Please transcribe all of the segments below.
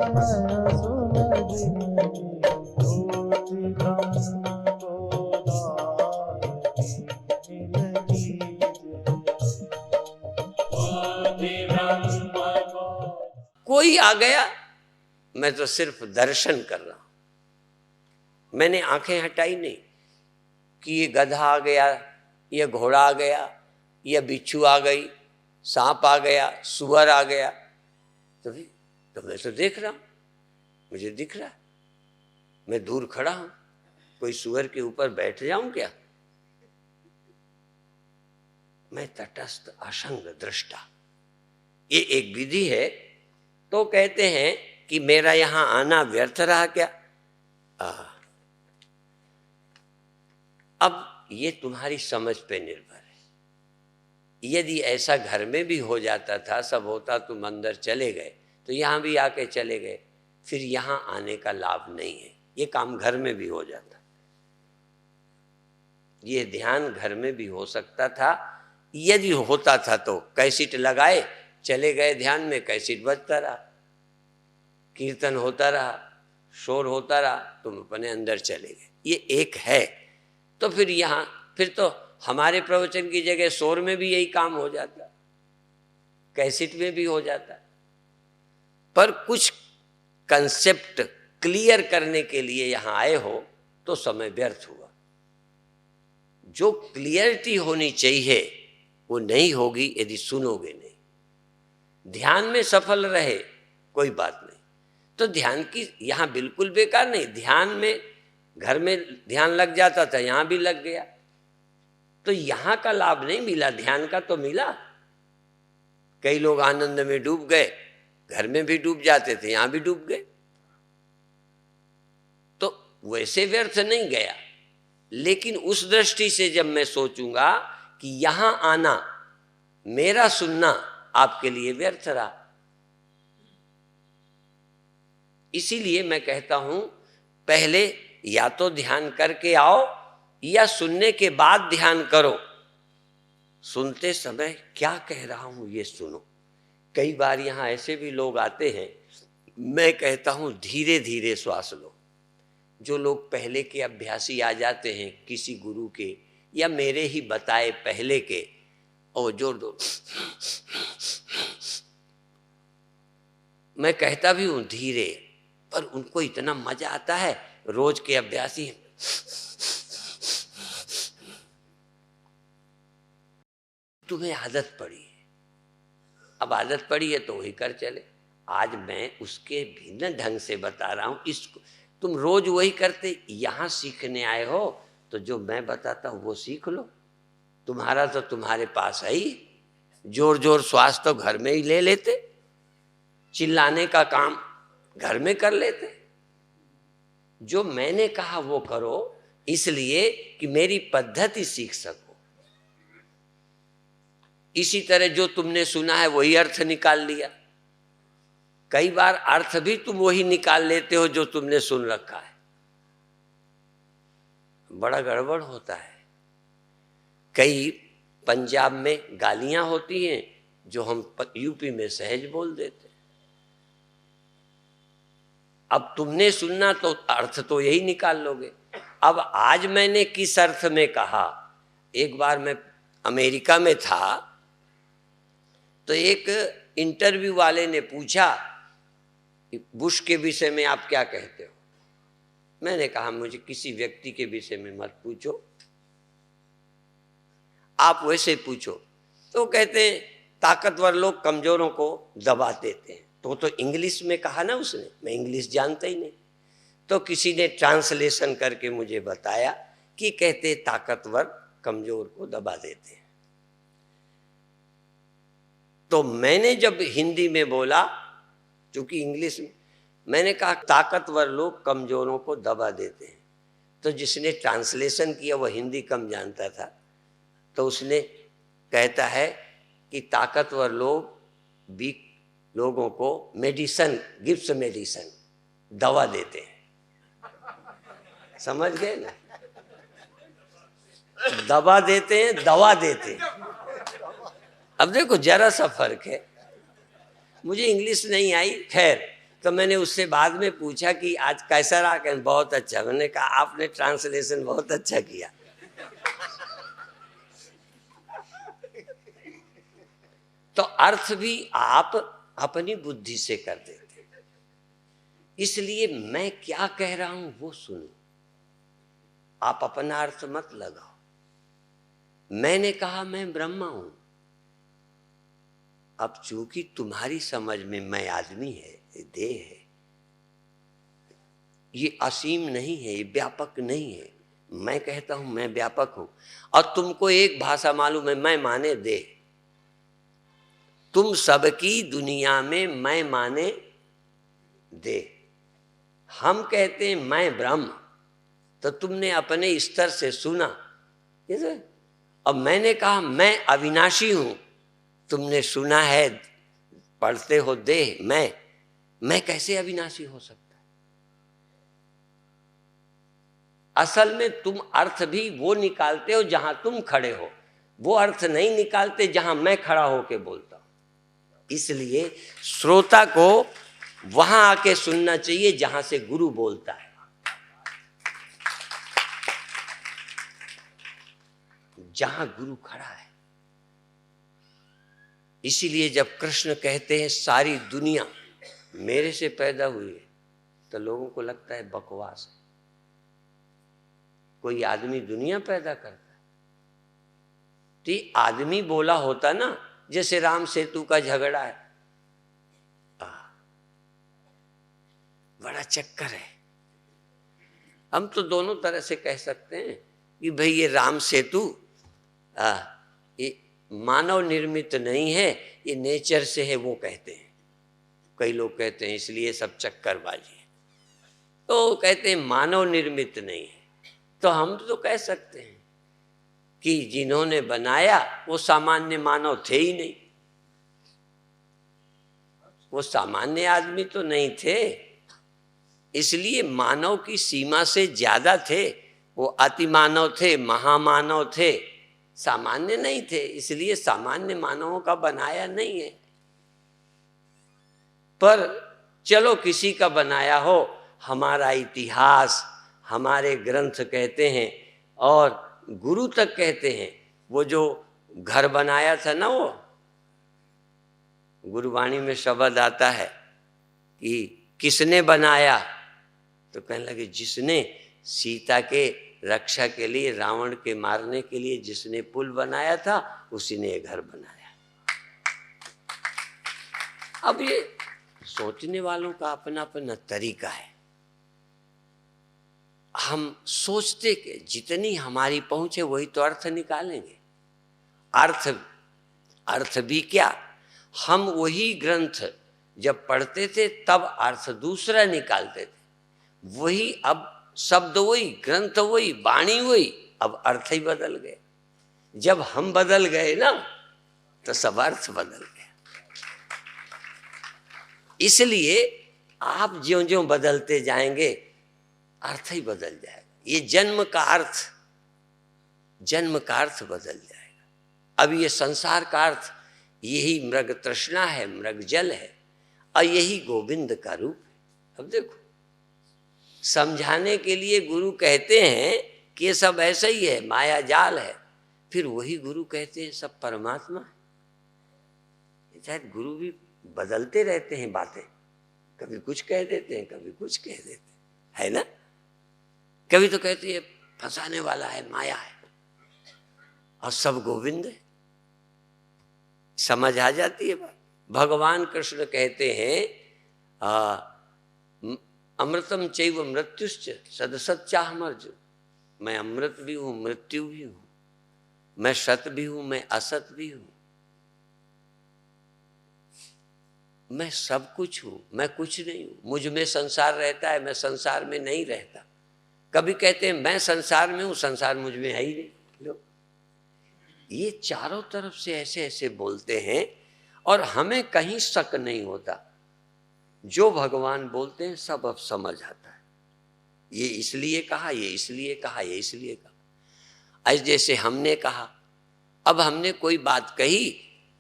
कोई आ गया, मैं तो सिर्फ दर्शन कर रहा हूं। मैंने आंखें हटाई नहीं कि ये गधा आ गया, ये घोड़ा आ गया, ये बिच्छू आ गई, सांप आ गया, सुअर आ गया। तो मैं तो देख रहा हूं, मुझे दिख रहा है। मैं दूर खड़ा हूं, कोई सुअर के ऊपर बैठ जाऊं क्या? मैं तटस्थ असंग दृष्टा। ये एक विधि है। तो कहते हैं कि मेरा यहां आना व्यर्थ रहा क्या? अब ये तुम्हारी समझ पे निर्भर है। यदि ऐसा घर में भी हो जाता था, सब होता, तुम अंदर चले गए, तो यहां भी आके चले गए, फिर यहां आने का लाभ नहीं है। ये काम घर में भी हो जाता, ये ध्यान घर में भी हो सकता था। यदि होता था तो कैसेट लगाए, चले गए ध्यान में, कैसेट बजता रहा, कीर्तन होता रहा, शोर होता रहा, तुम अपने अंदर चले गए। ये एक है। तो फिर यहाँ फिर तो हमारे प्रवचन की जगह शोर में भी यही काम हो जाता, कैसेट में भी हो जाता। पर कुछ कंसेप्ट क्लियर करने के लिए यहाँ आए हो तो समय व्यर्थ हुआ। जो क्लियरिटी होनी चाहिए वो नहीं होगी यदि सुनोगे नहीं। ध्यान में सफल रहे कोई बात नहीं, तो ध्यान की यहाँ बिल्कुल बेकार नहीं। ध्यान में घर में ध्यान लग जाता था, यहाँ भी लग गया, तो यहाँ का लाभ नहीं मिला, ध्यान का तो मिला। कई लोग आनंद में डूब गए, घर में भी डूब जाते थे, यहाँ भी डूब गए, तो वैसे व्यर्थ नहीं गया। लेकिन उस दृष्टि से जब मैं सोचूंगा कि यहां आना, मेरा सुनना आपके लिए व्यर्थ रहा। इसीलिए मैं कहता हूं, पहले या तो ध्यान करके आओ या सुनने के बाद ध्यान करो। सुनते समय क्या कह रहा हूं ये सुनो। कई बार यहां ऐसे भी लोग आते हैं, मैं कहता हूं धीरे धीरे श्वास लो। जो लोग पहले के अभ्यासी आ जाते हैं, किसी गुरु के या मेरे ही बताए पहले के, और जोर दो, मैं कहता भी हूं धीरे, पर उनको इतना मजा आता है। रोज के अभ्यासी तुम्हें आदत पड़ी है, अब आदत पड़ी है तो वही कर चले। आज मैं उसके भिन्न ढंग से बता रहा हूं। इसको तुम रोज वही करते, यहां सीखने आए हो तो जो मैं बताता हूं वो सीख लो। तुम्हारा तो तुम्हारे पास है ही। जोर जोर श्वास तो घर में ही ले लेते, चिल्लाने का काम घर में कर लेते। जो मैंने कहा वो करो, इसलिए कि मेरी पद्धति सीख सको। इसी तरह जो तुमने सुना है वही अर्थ निकाल लिया। कई बार अर्थ भी तुम वही निकाल लेते हो जो तुमने सुन रखा है, बड़ा गड़बड़ होता है। कई पंजाब में गालियां होती हैं जो हम यूपी में सहज बोल देते। अब तुमने सुनना तो अर्थ तो यही निकाल लोगे। अब आज मैंने किस अर्थ में कहा, एक बार मैं अमेरिका में था तो एक इंटरव्यू वाले ने पूछा बुश के विषय में आप क्या कहते हो। मैंने कहा मुझे किसी व्यक्ति के विषय में मत पूछो, आप वैसे पूछो। तो कहते हैं ताकतवर लोग कमजोरों को दबा देते हैं। तो इंग्लिश में कहा ना उसने, मैं इंग्लिश जानता ही नहीं। तो किसी ने ट्रांसलेशन करके मुझे बताया कि कहते ताकतवर कमजोर को दबा देते हैं। तो मैंने जब हिंदी में बोला, चूंकि इंग्लिश में, मैंने कहा ताकतवर लोग कमजोरों को दबा देते हैं। तो जिसने ट्रांसलेशन किया वह हिंदी कम जानता था, तो उसने कहता है कि ताकतवर लोग वीक लोगों को मेडिसन, गिफ्ट मेडिसन, दवा देते हैं। समझ गए ना, दवा देते हैं, दवा देते हैं। अब देखो जरा सा फर्क है। मुझे इंग्लिश नहीं आई, खैर तो मैंने उससे बाद में पूछा कि आज कैसा रहा, कहने बहुत अच्छा। मैंने कहा आपने ट्रांसलेशन बहुत अच्छा किया। तो अर्थ भी आप अपनी बुद्धि से कर देते। इसलिए मैं क्या कह रहा हूं वो सुनो, आप अपना अर्थ मत लगाओ। मैंने कहा मैं ब्रह्मा हूं। अब चूंकि तुम्हारी समझ में मैं आदमी है, ये देह है, ये असीम नहीं है, ये व्यापक नहीं है। मैं कहता हूं मैं व्यापक हूं, और तुमको एक भाषा मालूम है, मैं माने देह। तुम सबकी दुनिया में मैं माने देह। हम कहते हैं मैं ब्रह्म, तो तुमने अपने स्तर से सुना। अब मैंने कहा मैं अविनाशी हूं, तुमने सुना है, पढ़ते हो देह। मैं कैसे अविनाशी हो सकता है? असल में तुम अर्थ भी वो निकालते हो जहां तुम खड़े हो, वो अर्थ नहीं निकालते जहां मैं खड़ा होके बोलता हूं। इसलिए श्रोता को वहां आके सुनना चाहिए जहां से गुरु बोलता है, जहां गुरु खड़ा है। इसीलिए जब कृष्ण कहते हैं सारी दुनिया मेरे से पैदा हुई है, तो लोगों को लगता है बकवास है। कोई आदमी दुनिया पैदा करता है? तो ये आदमी बोला होता ना, जैसे राम सेतु का झगड़ा है, बड़ा चक्कर है। हम तो दोनों तरह से कह सकते हैं कि भाई ये राम सेतु ये मानव निर्मित नहीं है, ये नेचर से है, वो कहते हैं। कई लोग कहते हैं इसलिए सब चक्करबाजी है, तो कहते हैं मानव निर्मित नहीं है। तो हम तो कह सकते हैं कि जिन्होंने बनाया वो सामान्य मानव थे ही नहीं, वो सामान्य आदमी तो नहीं थे, इसलिए मानव की सीमा से ज्यादा थे। वो अति मानव थे, महामानव थे, सामान्य नहीं थे। इसलिए सामान्य मानवों का बनाया नहीं है। पर चलो किसी का बनाया हो, हमारा इतिहास, हमारे ग्रंथ कहते हैं और गुरु तक कहते हैं। वो जो घर बनाया था ना, वो गुरुवाणी में शब्द आता है कि किसने बनाया, तो कहने लगे जिसने सीता के रक्षा के लिए, रावण के मारने के लिए जिसने पुल बनाया था, उसी ने घर बनाया। अब ये सोचने वालों का अपना अपना तरीका है। हम सोचते कि जितनी हमारी पहुंच है वही तो अर्थ निकालेंगे। अर्थ भी क्या, हम वही ग्रंथ जब पढ़ते थे तब अर्थ दूसरा निकालते थे। वही अब शब्द वही, ग्रंथ वही, वाणी वही, अब अर्थ ही बदल गए। जब हम बदल गए ना, तो सब अर्थ बदल गए। इसलिए आप ज्यों ज्यों बदलते जाएंगे अर्थ ही बदल जाएगा। ये जन्म का अर्थ बदल जाएगा। अब ये संसार का अर्थ यही मृग तृष्णा है, मृग जल है, और यही गोविंद का रूप है। अब देखो, समझाने के लिए गुरु कहते हैं कि ये सब ऐसा ही है, माया जाल है, फिर वही गुरु कहते हैं सब परमात्मा है। शायद गुरु भी बदलते रहते हैं बातें, कभी कुछ कह देते हैं, कभी कुछ कह देते हैं, है ना। कभी तो कहते हैं फंसाने वाला है, माया है, और सब गोविंद है। समझ आ जाती है बात। भगवान कृष्ण कहते हैं अमृतम चैव मृत्युश्च सदसच्चाहमर्ज। मैं अमृत भी हूं, मृत्यु भी हूं, मैं सत भी हूं, मैं असत भी हूं, मैं सब कुछ हूं, मैं कुछ नहीं हूं। मुझ में संसार रहता है, मैं संसार में नहीं रहता। कभी कहते हैं मैं संसार में हूं, संसार मुझ में है ही नहीं। लो, ये चारों तरफ से ऐसे ऐसे बोलते हैं और हमें कहीं शक नहीं होता। जो भगवान बोलते हैं सब अब समझ आता है। ये इसलिए कहा, ये इसलिए कहा, ये इसलिए कहा। आज जैसे हमने कहा, अब हमने कोई बात कही,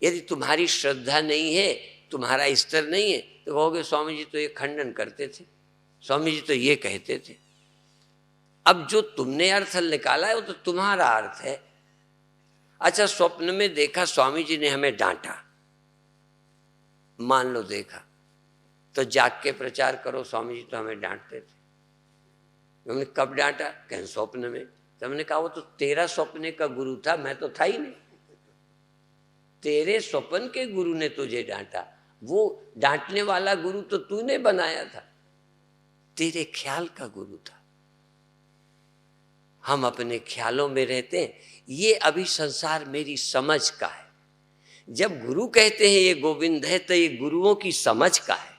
यदि तुम्हारी श्रद्धा नहीं है तुम्हारा स्तर नहीं है, तो कहोगे स्वामी जी तो ये खंडन करते थे, स्वामी जी तो ये कहते थे। अब जो तुमने अर्थ निकाला है वो तो तुम्हारा अर्थ है। अच्छा, स्वप्न में देखा स्वामी जी ने हमें डांटा, मान लो देखा, तो जाग के प्रचार करो स्वामी जी तो हमें डांटते थे। हमने कब डांटा? कहीं स्वप्न में। तो हमने कहा वो तो तेरा स्वप्न का गुरु था, मैं तो था ही नहीं। तेरे स्वप्न के गुरु ने तुझे डांटा, वो डांटने वाला गुरु तो तूने बनाया था, तेरे ख्याल का गुरु था। हम अपने ख्यालों में रहते हैं, ये अभी संसार मेरी समझ का है। जब गुरु कहते हैं ये गोविंद है, तो ये गुरुओं की समझ का है,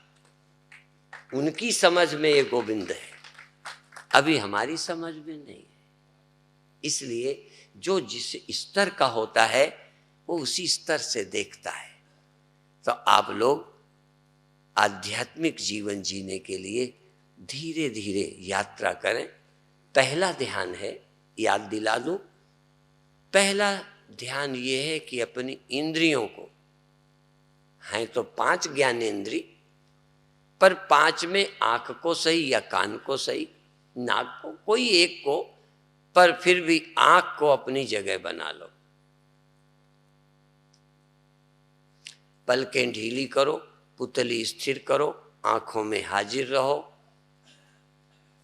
उनकी समझ में ये गोविंद है, अभी हमारी समझ में नहीं है। इसलिए जो जिस स्तर का होता है वो उसी स्तर से देखता है। तो आप लोग आध्यात्मिक जीवन जीने के लिए धीरे धीरे यात्रा करें। पहला ध्यान है, याद दिला दूं, पहला ध्यान ये है कि अपनी इंद्रियों को, हैं तो 5 ज्ञानेंद्री, पर 5 में आंख को सही या कान को सही, नाक को, कोई एक को, पर फिर भी आंख को अपनी जगह बना लो। पलकें ढीली करो, पुतली स्थिर करो, आंखों में हाजिर रहो,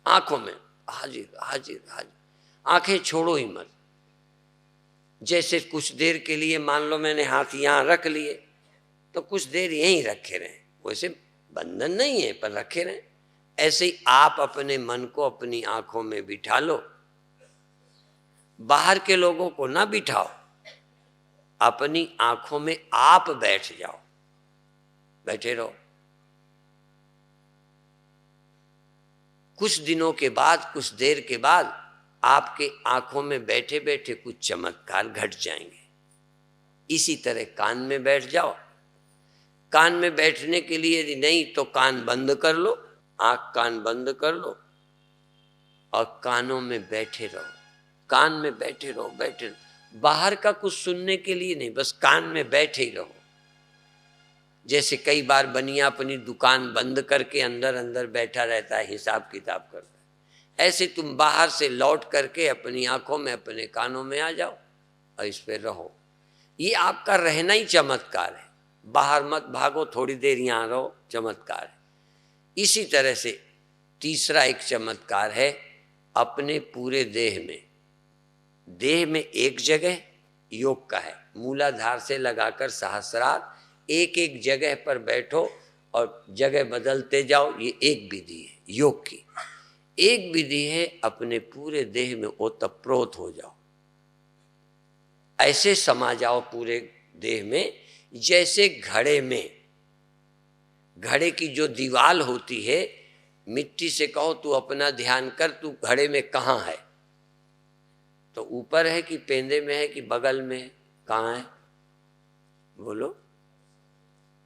आंखों में हाजिर हाजिर हाजिर, आंखें छोड़ो ही मत। जैसे कुछ देर के लिए मान लो मैंने हाथ यहाँ रख लिए, तो कुछ देर यहीं रखे रहें, वैसे बंधन नहीं है पर रखे रहें। ऐसे ही आप अपने मन को अपनी आंखों में बिठा लो, बाहर के लोगों को ना बिठाओ, अपनी आंखों में आप बैठ जाओ, बैठे रहो। कुछ दिनों के बाद, कुछ देर के बाद आपके आंखों में बैठे बैठे कुछ चमत्कार घट जाएंगे। इसी तरह कान में बैठ जाओ। कान में बैठने के लिए यदि नहीं तो कान बंद कर लो, आंख कान बंद कर लो और कानों में बैठे रहो, कान में बैठे रहो, बैठे रहो। बाहर का कुछ सुनने के लिए नहीं, बस कान में बैठे ही रहो। जैसे कई बार बनिया अपनी दुकान बंद करके अंदर अंदर बैठा रहता है, हिसाब किताब करता है, ऐसे तुम बाहर से लौट करके अपनी आंखों में, अपने कानों में आ जाओ और इस पर रहो। ये आपका रहना ही चमत्कार है। बाहर मत भागो, थोड़ी देर यहाँ रहो, चमत्कार है। इसी तरह से तीसरा एक चमत्कार है, अपने पूरे देह में एक जगह योग का है, मूलाधार से लगाकर सहस्रार, एक एक जगह पर बैठो और जगह बदलते जाओ। ये एक विधि है योग की। एक विधि है अपने पूरे देह में ओतप्रोत हो जाओ, ऐसे समा जाओ पूरे देह में जैसे घड़े की जो दीवाल होती है, मिट्टी से कहो तू अपना ध्यान कर, तू घड़े में कहाँ है, तो ऊपर है कि पेंदे में है कि बगल में है, कहाँ है बोलो?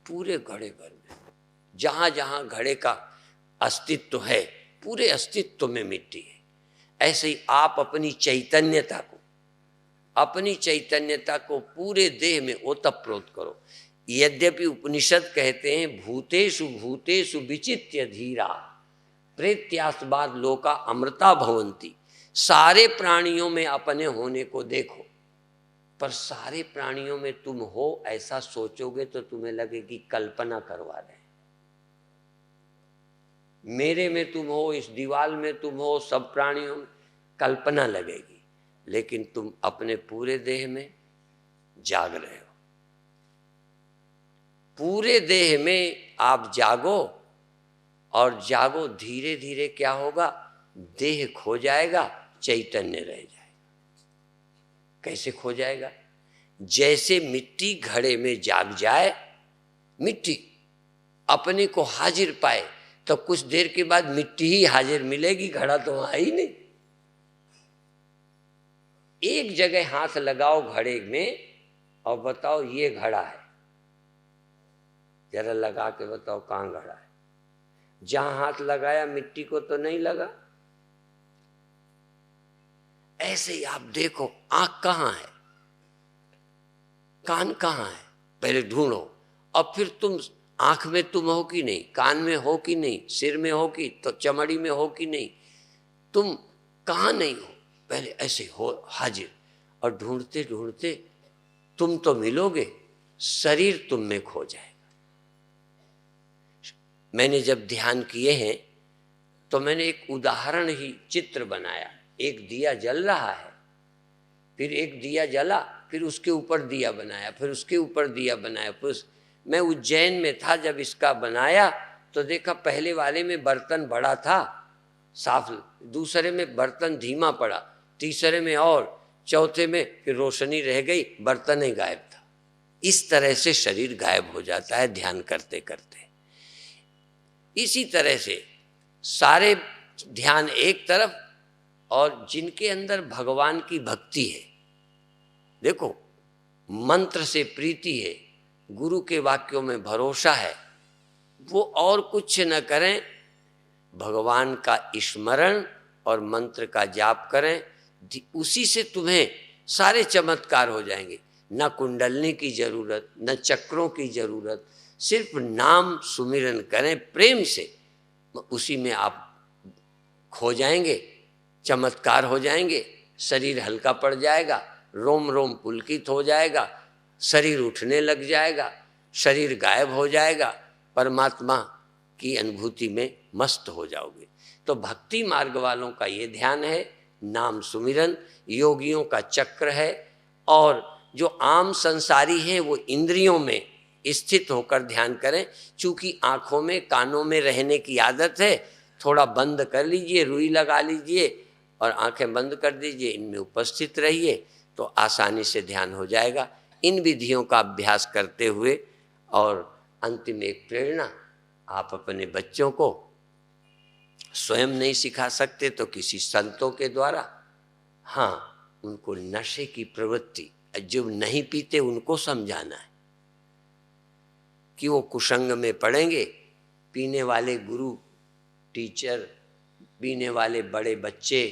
पूरे घड़े भर में, जहाँ जहाँ घड़े का अस्तित्व है, पूरे अस्तित्व में मिट्टी है। ऐसे ही आप अपनी चैतन्यता को पूरे देह में ओतप्रोत करो। यद्यपि उपनिषद कहते हैं भूतेषु भूतेषु विचित्य धीरा प्रेत्यास्वाद लोका अमृता भवंती, सारे प्राणियों में अपने होने को देखो, पर सारे प्राणियों में तुम हो ऐसा सोचोगे तो तुम्हें लगेगी कल्पना करवा रहे हैं। मेरे में तुम हो, इस दीवाल में तुम हो, सब प्राणियों में कल्पना लगेगी, लेकिन तुम अपने पूरे देह में जाग रहे हो। पूरे देह में आप जागो और जागो, धीरे धीरे क्या होगा, देह खो जाएगा, चैतन्य रह जाएगा। कैसे खो जाएगा? जैसे मिट्टी घड़े में जाग जाए, मिट्टी अपने को हाजिर पाए, तो कुछ देर के बाद मिट्टी ही हाजिर मिलेगी, घड़ा तो वहां ही नहीं। एक जगह हाथ लगाओ घड़े में और बताओ ये घड़ा है, जरा लगा के बताओ कहाँ घड़ा है। जहां हाथ लगाया मिट्टी को तो नहीं लगा। ऐसे ही आप देखो, आंख कहाँ है, कान कहाँ है, पहले ढूंढो और फिर तुम आँख में तुम हो कि नहीं, कान में हो कि नहीं, सिर में हो कि तो चमड़ी में हो कि नहीं, तुम कहाँ नहीं हो, पहले ऐसे हो हाजिर। और ढूंढते ढूंढते तुम तो मिलोगे, शरीर तुम में खो जाएगा। मैंने जब ध्यान किए हैं तो मैंने एक उदाहरण ही चित्र बनाया। एक दिया जल रहा है, फिर एक दिया जला, फिर उसके ऊपर दिया बनाया, फिर उसके ऊपर दिया बनाया। फिर मैं उज्जैन में था जब इसका बनाया तो देखा पहले वाले में बर्तन बड़ा था साफ, दूसरे में बर्तन धीमा पड़ा, तीसरे में और, चौथे में फिर रोशनी रह गई, बर्तन ही गायब था। इस तरह से शरीर गायब हो जाता है ध्यान करते करते। इसी तरह से सारे ध्यान एक तरफ, और जिनके अंदर भगवान की भक्ति है, देखो मंत्र से प्रीति है, गुरु के वाक्यों में भरोसा है, वो और कुछ न करें, भगवान का स्मरण और मंत्र का जाप करें, उसी से तुम्हें सारे चमत्कार हो जाएंगे। न कुंडलनी की जरूरत, न चक्रों की जरूरत, सिर्फ नाम सुमिरन करें प्रेम से, उसी में आप खो जाएंगे, चमत्कार हो जाएंगे। शरीर हल्का पड़ जाएगा, रोम रोम पुलकित हो जाएगा, शरीर उठने लग जाएगा, शरीर गायब हो जाएगा, परमात्मा की अनुभूति में मस्त हो जाओगे। तो भक्ति मार्ग वालों का ये ध्यान है, नाम सुमिरन योगियों का चक्र है। और जो आम संसारी हैं वो इंद्रियों में स्थित होकर ध्यान करें। चूंकि आँखों में कानों में रहने की आदत है, थोड़ा बंद कर लीजिए, रुई लगा लीजिए और आंखें बंद कर दीजिए, इनमें उपस्थित रहिए तो आसानी से ध्यान हो जाएगा। इन विधियों का अभ्यास करते हुए, और अंतिम एक प्रेरणा, आप अपने बच्चों को स्वयं नहीं सिखा सकते तो किसी संतों के द्वारा, हाँ, उनको नशे की प्रवृत्ति, जो नहीं पीते उनको समझाना है कि वो कुसंग में पड़ेंगे। पीने वाले गुरु टीचर, पीने वाले बड़े बच्चे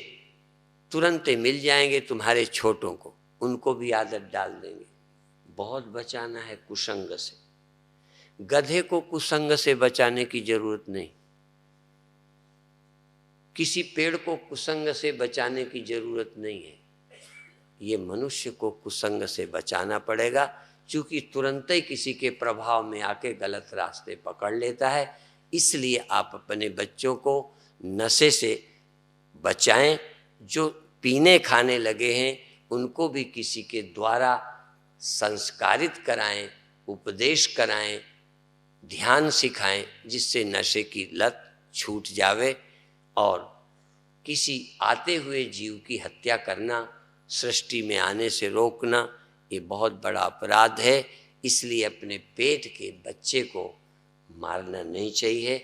तुरंत मिल जाएंगे तुम्हारे छोटों को, उनको भी आदत डाल देंगे। बहुत बचाना है कुसंग से। गधे को कुसंग से बचाने की जरूरत नहीं, किसी पेड़ को कुसंग से बचाने की जरूरत नहीं है। ये मनुष्य को कुसंग से बचाना पड़ेगा, क्योंकि तुरंत ही किसी के प्रभाव में आके गलत रास्ते पकड़ लेता है। इसलिए आप अपने बच्चों को नशे से बचाएं। जो पीने खाने लगे हैं उनको भी किसी के द्वारा संस्कारित कराएं, उपदेश कराएं, ध्यान सिखाएं, जिससे नशे की लत छूट जावे। और किसी आते हुए जीव की हत्या करना, सृष्टि में आने से रोकना, ये बहुत बड़ा अपराध है। इसलिए अपने पेट के बच्चे को मारना नहीं चाहिए।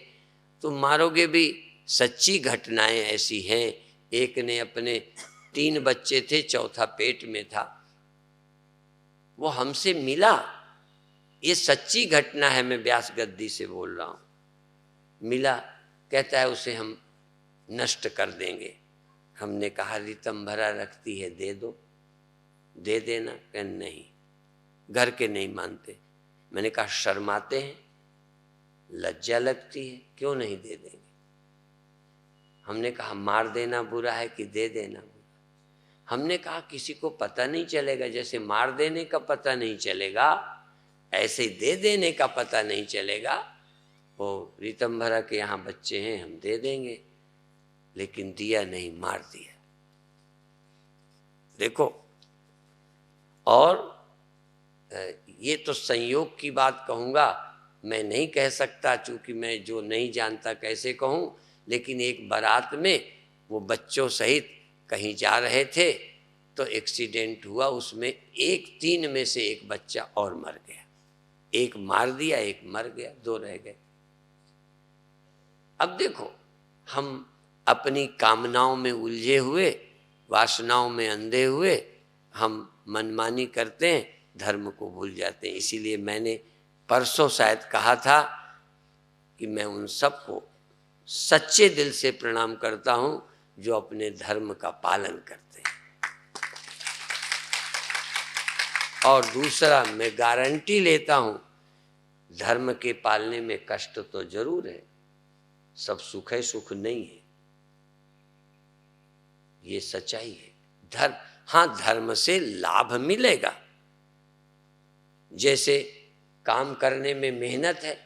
तुम मारोगे भी, सच्ची घटनाएं ऐसी हैं। एक ने अपने 3 बच्चे थे, चौथा पेट में था, वो हमसे मिला, ये सच्ची घटना है, मैं व्यास गद्दी से बोल रहा हूँ। मिला, कहता है उसे हम नष्ट कर देंगे। हमने कहा रितम भरा रखती है, दे दो, दे देना। कह नहीं, घर के नहीं मानते। मैंने कहा शर्माते हैं, लज्जा लगती है, क्यों नहीं दे देंगे। हमने कहा मार देना बुरा है कि दे देना बुरा। हमने कहा किसी को पता नहीं चलेगा, जैसे मार देने का पता नहीं चलेगा ऐसे ही दे देने का पता नहीं चलेगा। वो रीतम भरा के यहाँ बच्चे हैं, हम दे देंगे, लेकिन दिया नहीं, मार दिया। देखो, और ये तो संयोग की बात कहूँगा, मैं नहीं कह सकता, चूँकि मैं जो नहीं जानता कैसे कहूँ। लेकिन एक बारात में वो बच्चों सहित कहीं जा रहे थे तो एक्सीडेंट हुआ, उसमें 3 में से एक बच्चा और मर गया। एक मार दिया, एक मर गया, 2 रह गए। अब देखो, हम अपनी कामनाओं में उलझे हुए, वासनाओं में अंधे हुए, हम मनमानी करते हैं, धर्म को भूल जाते हैं। इसीलिए मैंने परसों शायद कहा था कि मैं उन सबको सच्चे दिल से प्रणाम करता हूं जो अपने धर्म का पालन करते हैं। और दूसरा, मैं गारंटी लेता हूं धर्म के पालने में कष्ट तो जरूर है, सब सुख है सुख नहीं है, ये सच्चाई है। धर्म, हाँ धर्म से लाभ मिलेगा। जैसे काम करने में मेहनत है,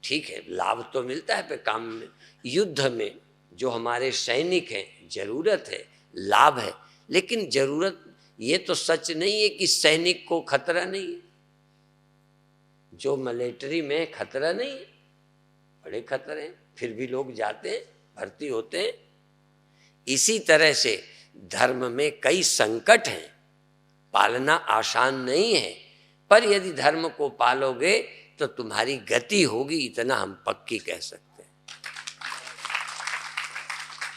ठीक है, लाभ तो मिलता है पे काम में। युद्ध में जो हमारे सैनिक हैं, जरूरत है, लाभ है, लेकिन जरूरत, ये तो सच नहीं है कि सैनिक को खतरा नहीं है। जो मिलिट्री में खतरा नहीं है, बड़े खतरे हैं, फिर भी लोग जाते हैं, भर्ती होते हैं। इसी तरह से धर्म में कई संकट हैं, पालना आसान नहीं है, पर यदि धर्म को पालोगे तो तुम्हारी गति होगी, इतना हम पक्की कह सकते हैं।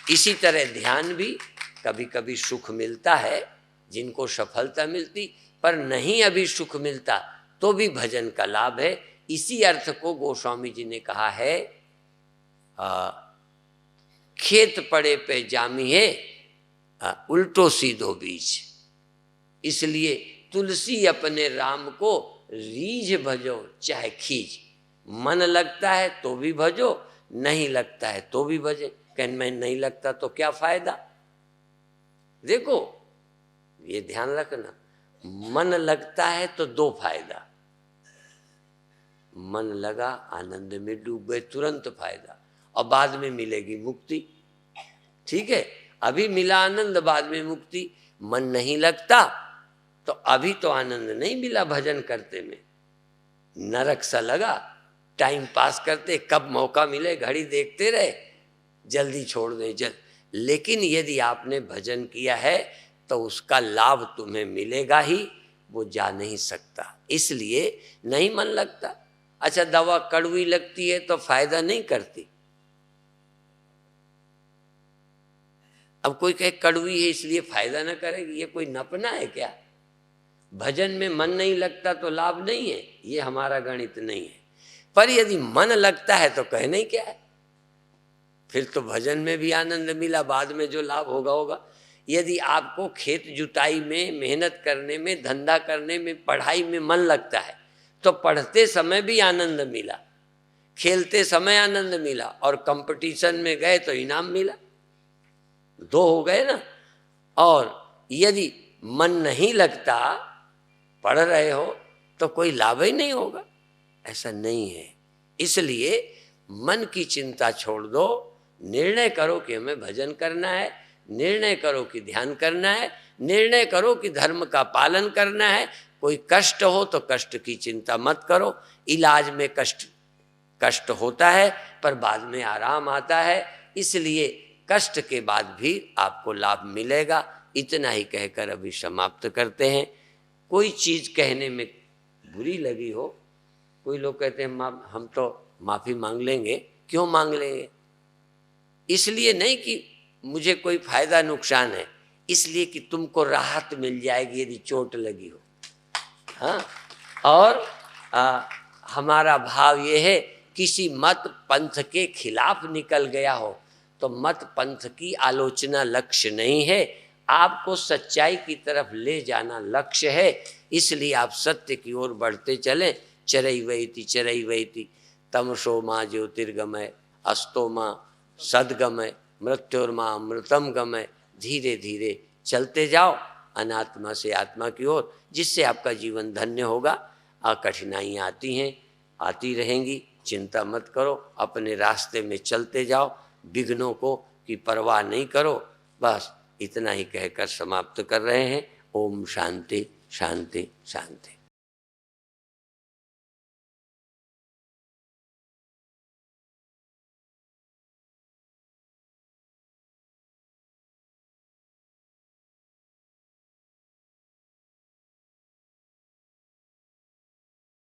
इसी तरह ध्यान भी, कभी कभी सुख मिलता है, जिनको सफलता मिलती, पर नहीं अभी सुख मिलता तो भी भजन का लाभ है। इसी अर्थ को गोस्वामी जी ने कहा है, खेत पड़े पे जामी है, उल्टो सीधो बीज। इसलिए तुलसी अपने राम को रीझ भजो चाहे खींच। मन लगता है तो भी भजो, नहीं लगता है तो भी भजे। कहने में नहीं लगता तो क्या फायदा। देखो ये ध्यान रखना, मन लगता है तो दो फायदा, मन लगा आनंद में डूब गए तुरंत फायदा, और बाद में मिलेगी मुक्ति। ठीक है, अभी मिला आनंद, बाद में मुक्ति। मन नहीं लगता तो अभी तो आनंद नहीं मिला भजन करते में, नरक सा लगा, टाइम पास करते, कब मौका मिले घड़ी देखते रहे, जल्दी छोड़ दें जल्द। लेकिन यदि आपने भजन किया है तो उसका लाभ तुम्हें मिलेगा ही, वो जा नहीं सकता। इसलिए नहीं मन लगता। अच्छा, दवा कड़वी लगती है तो फायदा नहीं करती। अब कोई कहे कड़वी है इसलिए फायदा ना करेगी, ये कोई नपना है क्या। भजन में मन नहीं लगता तो लाभ नहीं है, ये हमारा गणित नहीं है। पर यदि मन लगता है तो कहना ही क्या है, फिर तो भजन में भी आनंद मिला, बाद में जो लाभ होगा होगा। यदि आपको खेत जुताई में, मेहनत करने में, धंधा करने में, पढ़ाई में मन लगता है तो पढ़ते समय भी आनंद मिला, खेलते समय आनंद मिला, और कंपटीशन में गए तो इनाम मिला, दो हो गए ना। और यदि मन नहीं लगता, पढ़ रहे हो तो कोई लाभ ही नहीं होगा, ऐसा नहीं है। इसलिए मन की चिंता छोड़ दो, निर्णय करो कि हमें भजन करना है, निर्णय करो कि ध्यान करना है, निर्णय करो कि धर्म का पालन करना है। कोई कष्ट हो तो कष्ट की चिंता मत करो। इलाज में कष्ट होता है पर बाद में आराम आता है, इसलिए कष्ट के बाद भी आपको लाभ मिलेगा। इतना ही कहकर अभी समाप्त करते हैं। कोई चीज़ कहने में बुरी लगी हो, कोई लोग कहते हैं हम तो माफ़ी मांग लेंगे। क्यों मांग लेंगे? इसलिए नहीं कि मुझे कोई फायदा नुकसान है, इसलिए कि तुमको राहत मिल जाएगी यदि चोट लगी हो। हाँ, और हमारा भाव ये है, किसी मत पंथ के खिलाफ निकल गया हो तो मत पंथ की आलोचना लक्ष्य नहीं है, आपको सच्चाई की तरफ ले जाना लक्ष्य है। इसलिए आप सत्य की ओर बढ़ते चलें। चरैवैति तमसो माँ ज्योतिर्गमय, अस्तो माँ सद्गमय, मृत्योर्मा अमृतम गमय। धीरे धीरे चलते जाओ अनात्मा से आत्मा की ओर, जिससे आपका जीवन धन्य होगा। कठिनाइयाँ आती हैं, आती रहेंगी, चिंता मत करो, अपने रास्ते में चलते जाओ, विघ्नों को की परवाह नहीं करो। बस इतना ही कहकर समाप्त कर रहे हैं। ओम शांति शांति शांति।